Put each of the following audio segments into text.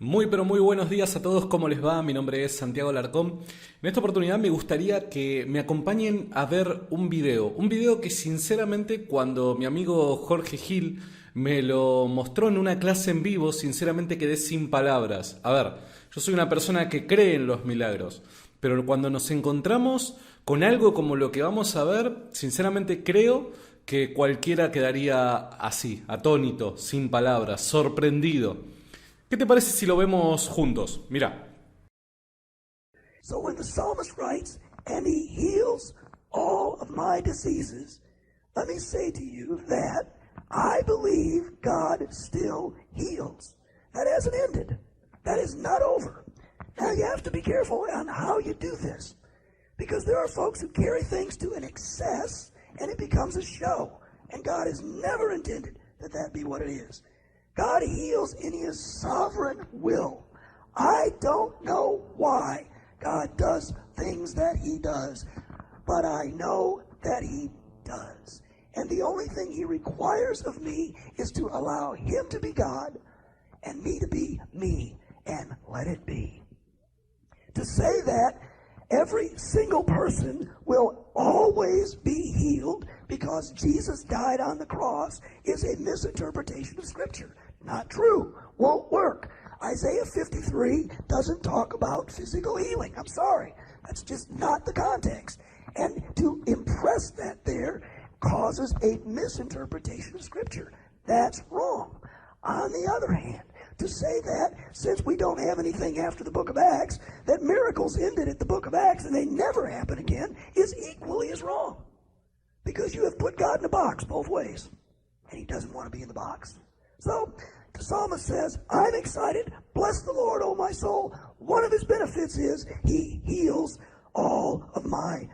Muy pero muy buenos días a todos, ¿cómo les va? Mi nombre es Santiago Larcón. En esta oportunidad me gustaría que me acompañen a ver un video que sinceramente cuando mi amigo Jorge Gil me lo mostró en una clase en vivo, sinceramente quedé sin palabras. A ver, yo soy una persona que cree en los milagros, pero cuando nos encontramos con algo como lo que vamos a ver, sinceramente creo que cualquiera quedaría así, atónito, sin palabras, sorprendido. ¿Qué te parece si lo vemos juntos? Mira. So when the psalmist writes, and he heals all of my diseases, let me say to you that I believe God still heals. That hasn't ended. That is not over. Now you have to be careful on how you do this, because there are folks who carry things to an excess and it becomes a show. And God has never intended that that be what it is. God heals in his sovereign will. I don't know why God does things that he does, but I know that he does. And the only thing he requires of me is to allow him to be God and me to be me, and let it be. To say that every single person will always be healed because Jesus died on the cross is a misinterpretation of Scripture. Not true. Won't work. Isaiah 53 doesn't talk about physical healing. I'm sorry. That's just not the context. And to impress that there causes a misinterpretation of Scripture. That's wrong. On the other hand, to say that since we don't have anything after the book of Acts, that miracles ended at the book of Acts and they never happen again is equally as wrong. Because you have put God in a box both ways. And he doesn't want to be in the box. So the psalmist says, I'm excited. Bless the Lord, O my soul. One of his benefits is he heals all of my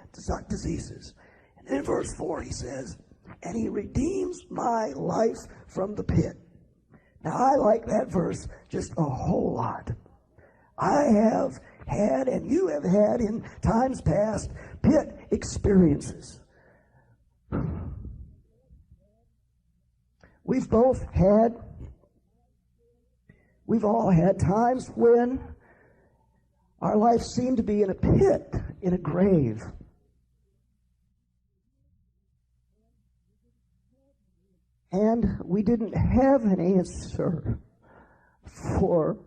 diseases. And then in verse 4 he says, and he redeems my life from the pit. Now I like that verse just a whole lot. I have had, and you have had in times past, pit experiences. We've all had times when our life seemed to be in a pit, in a grave. And we didn't have an answer for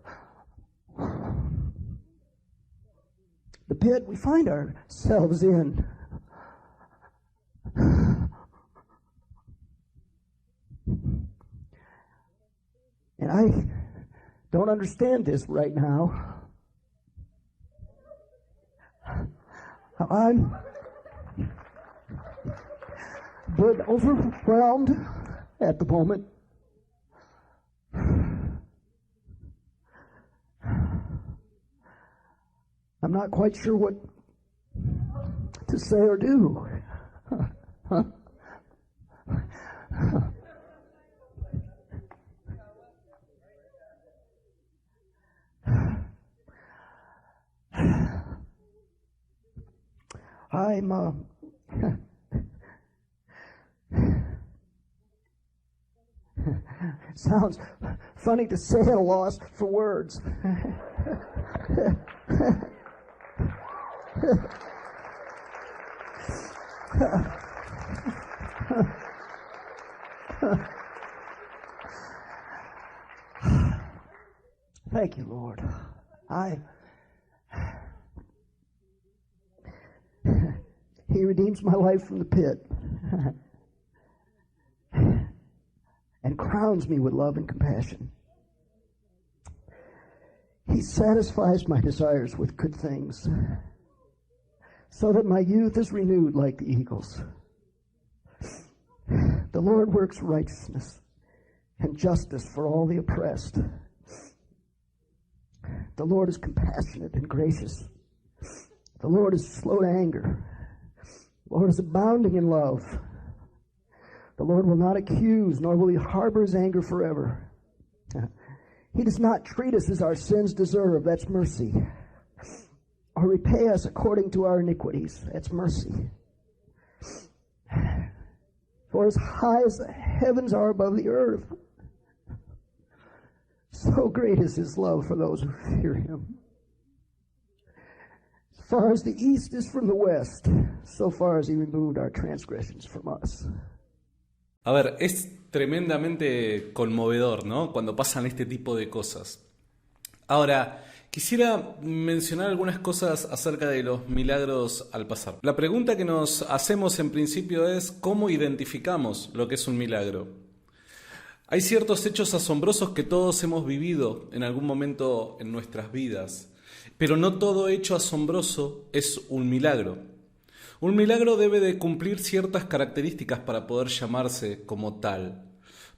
the pit we find ourselves in. And I don't understand this right now. I'm but overwhelmed at the moment. I'm not quite sure what to say or do. I'm sounds funny to say at a loss for words. Thank you, Lord. He redeems my life from the pit and crowns me with love and compassion. He satisfies my desires with good things so that my youth is renewed like the eagles. The Lord works righteousness and justice for all the oppressed. The Lord is compassionate and gracious. The Lord is slow to anger. The Lord is abounding in love. The Lord will not accuse, nor will he harbor his anger forever. He does not treat us as our sins deserve. That's mercy. Or repay us according to our iniquities. That's mercy. For as high as the heavens are above the earth, So great is his love for those who fear him. As far as the east is from the west, so far as he removed our transgressions from us. A ver, es tremendamente conmovedor, ¿no? Cuando pasan este tipo de cosas. Ahora, quisiera mencionar algunas cosas acerca de los milagros al pasar. La pregunta que nos hacemos en principio es ¿cómo identificamos lo que es un milagro? Hay ciertos hechos asombrosos que todos hemos vivido en algún momento en nuestras vidas, pero no todo hecho asombroso es un milagro. Un milagro debe de cumplir ciertas características para poder llamarse como tal.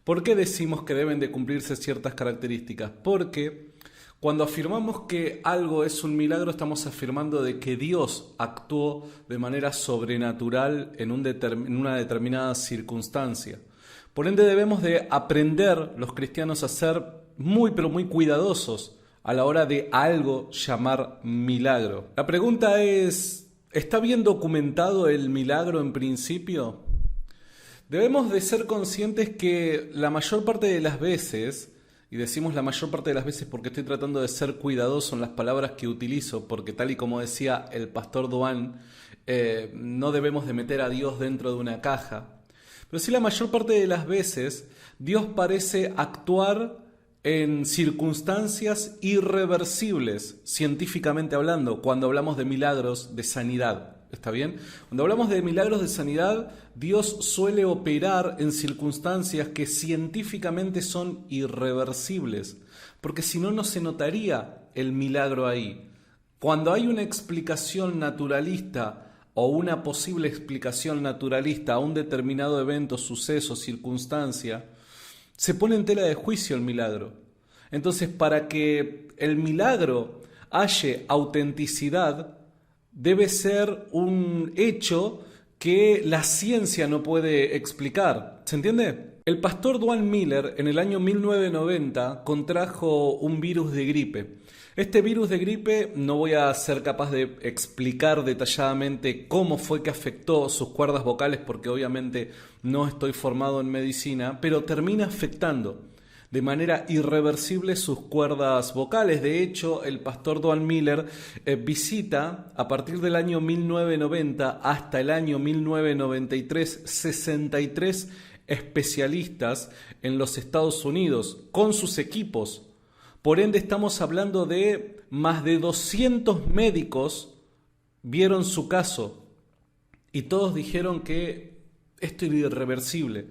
¿Por qué decimos que deben de cumplirse ciertas características? Porque cuando afirmamos que algo es un milagro, estamos afirmando de que Dios actuó de manera sobrenatural en una determinada circunstancia. Por ende debemos de aprender los cristianos a ser muy pero muy cuidadosos a la hora de algo llamar milagro. La pregunta es, ¿está bien documentado el milagro en principio? Debemos de ser conscientes que la mayor parte de las veces, y decimos la mayor parte de las veces porque estoy tratando de ser cuidadoso en las palabras que utilizo, porque tal y como decía el pastor Duan, no debemos de meter a Dios dentro de una caja. Pero sí, la mayor parte de las veces Dios parece actuar en circunstancias irreversibles, científicamente hablando, cuando hablamos de milagros de sanidad. ¿Está bien? Cuando hablamos de milagros de sanidad, Dios suele operar en circunstancias que científicamente son irreversibles, porque si no, no se notaría el milagro ahí. Cuando hay una explicación naturalista o una posible explicación naturalista a un determinado evento, suceso, circunstancia, se pone en tela de juicio el milagro. Entonces, para que el milagro halle autenticidad, debe ser un hecho que la ciencia no puede explicar. ¿Se entiende? El pastor Duan Miller en el año 1990 contrajo un virus de gripe. Este virus de gripe no voy a ser capaz de explicar detalladamente cómo fue que afectó sus cuerdas vocales porque obviamente no estoy formado en medicina, pero termina afectando de manera irreversible sus cuerdas vocales. De hecho, el pastor Duan Miller visita a partir del año 1990 hasta el año 1993 63 especialistas en los Estados Unidos con sus equipos. Por ende, estamos hablando de más de 200 médicos vieron su caso y todos dijeron que esto era irreversible,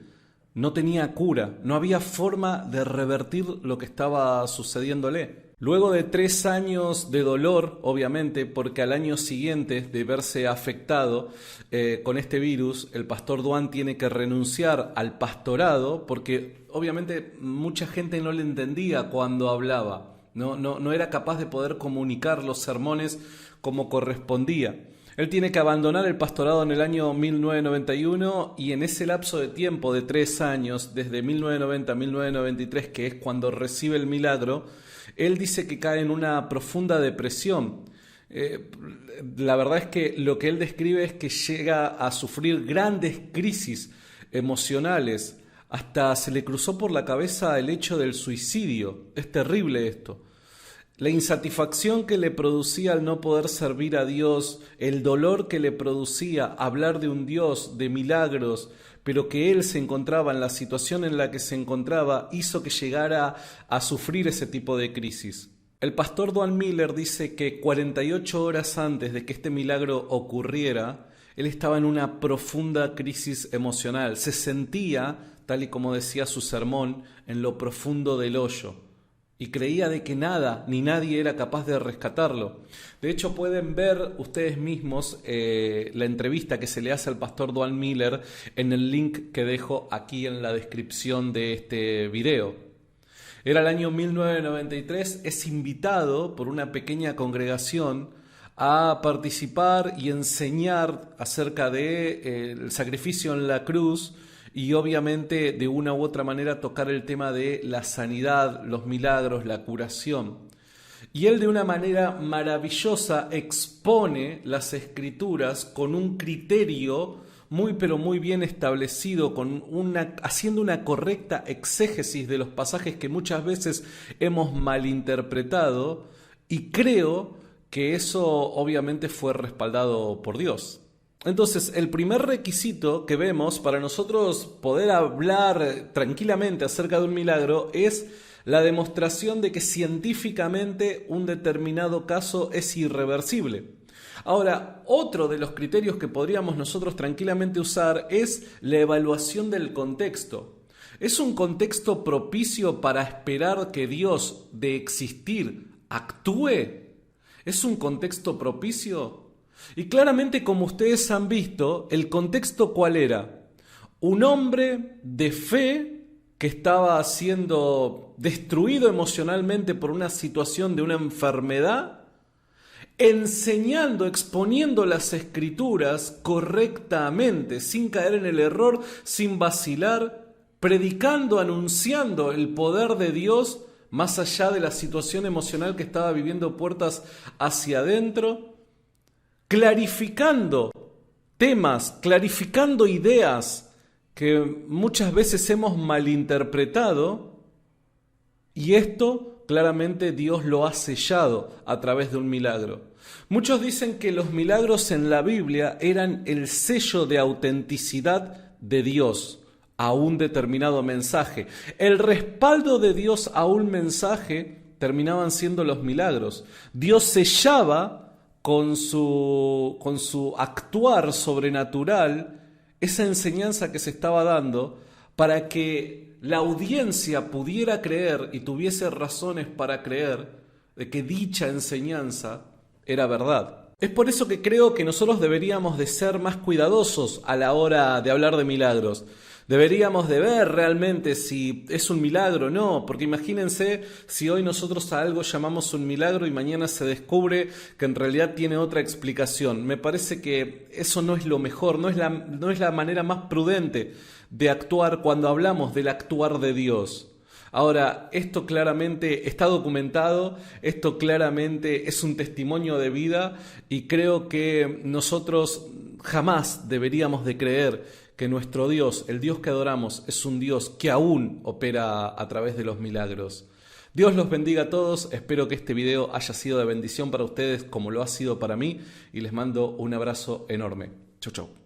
no tenía cura, no había forma de revertir lo que estaba sucediéndole. Luego de 3 años de dolor, obviamente, porque al año siguiente de verse afectado con este virus, el pastor Duan tiene que renunciar al pastorado porque obviamente mucha gente no le entendía cuando hablaba, no era capaz de poder comunicar los sermones como correspondía. Él tiene que abandonar el pastorado en el año 1991 y en ese lapso de tiempo de 3 años, desde 1990 a 1993, que es cuando recibe el milagro, él dice que cae en una profunda depresión. La verdad es que lo que él describe es que llega a sufrir grandes crisis emocionales. Hasta se le cruzó por la cabeza el hecho del suicidio. Es terrible esto. La insatisfacción que le producía al no poder servir a Dios, el dolor que le producía hablar de un Dios, de milagros, pero que él se encontraba en la situación en la que se encontraba, hizo que llegara a sufrir ese tipo de crisis. El pastor Duan Miller dice que 48 horas antes de que este milagro ocurriera, él estaba en una profunda crisis emocional. Se sentía, tal y como decía su sermón, en lo profundo del hoyo. Y creía de que nada ni nadie era capaz de rescatarlo. De hecho, pueden ver ustedes mismos la entrevista que se le hace al pastor Duan Miller en el link que dejo aquí en la descripción de este video. Era el año 1993, es invitado por una pequeña congregación a participar y enseñar acerca del sacrificio en la cruz, y obviamente de una u otra manera tocar el tema de la sanidad, los milagros, la curación. Y él de una manera maravillosa expone las Escrituras con un criterio muy pero muy bien establecido, haciendo una correcta exégesis de los pasajes que muchas veces hemos malinterpretado, y creo que eso obviamente fue respaldado por Dios. Entonces, el primer requisito que vemos para nosotros poder hablar tranquilamente acerca de un milagro es la demostración de que científicamente un determinado caso es irreversible. Ahora, otro de los criterios que podríamos nosotros tranquilamente usar es la evaluación del contexto. ¿Es un contexto propicio para esperar que Dios, de existir, actúe? ¿Es un contexto propicio? Y claramente, como ustedes han visto, ¿el contexto cuál era? Un hombre de fe que estaba siendo destruido emocionalmente por una situación de una enfermedad, enseñando, exponiendo las escrituras correctamente, sin caer en el error, sin vacilar, predicando, anunciando el poder de Dios más allá de la situación emocional que estaba viviendo puertas hacia adentro, clarificando temas, clarificando ideas que muchas veces hemos malinterpretado, y esto claramente Dios lo ha sellado a través de un milagro. Muchos dicen que los milagros en la Biblia eran el sello de autenticidad de Dios a un determinado mensaje. El respaldo de Dios a un mensaje terminaban siendo los milagros. Dios sellaba con su actuar sobrenatural esa enseñanza que se estaba dando para que la audiencia pudiera creer y tuviese razones para creer de que dicha enseñanza era verdad. Es por eso que creo que nosotros deberíamos de ser más cuidadosos a la hora de hablar de milagros. Deberíamos de ver realmente si es un milagro o no, porque imagínense si hoy nosotros a algo llamamos un milagro y mañana se descubre que en realidad tiene otra explicación. Me parece que eso no es lo mejor, no es la manera más prudente de actuar cuando hablamos del actuar de Dios. Ahora, esto claramente está documentado, esto claramente es un testimonio de vida, y creo que nosotros jamás deberíamos de creer que nuestro Dios, el Dios que adoramos, es un Dios que aún opera a través de los milagros. Dios los bendiga a todos, espero que este video haya sido de bendición para ustedes como lo ha sido para mí, y les mando un abrazo enorme. Chau, chau.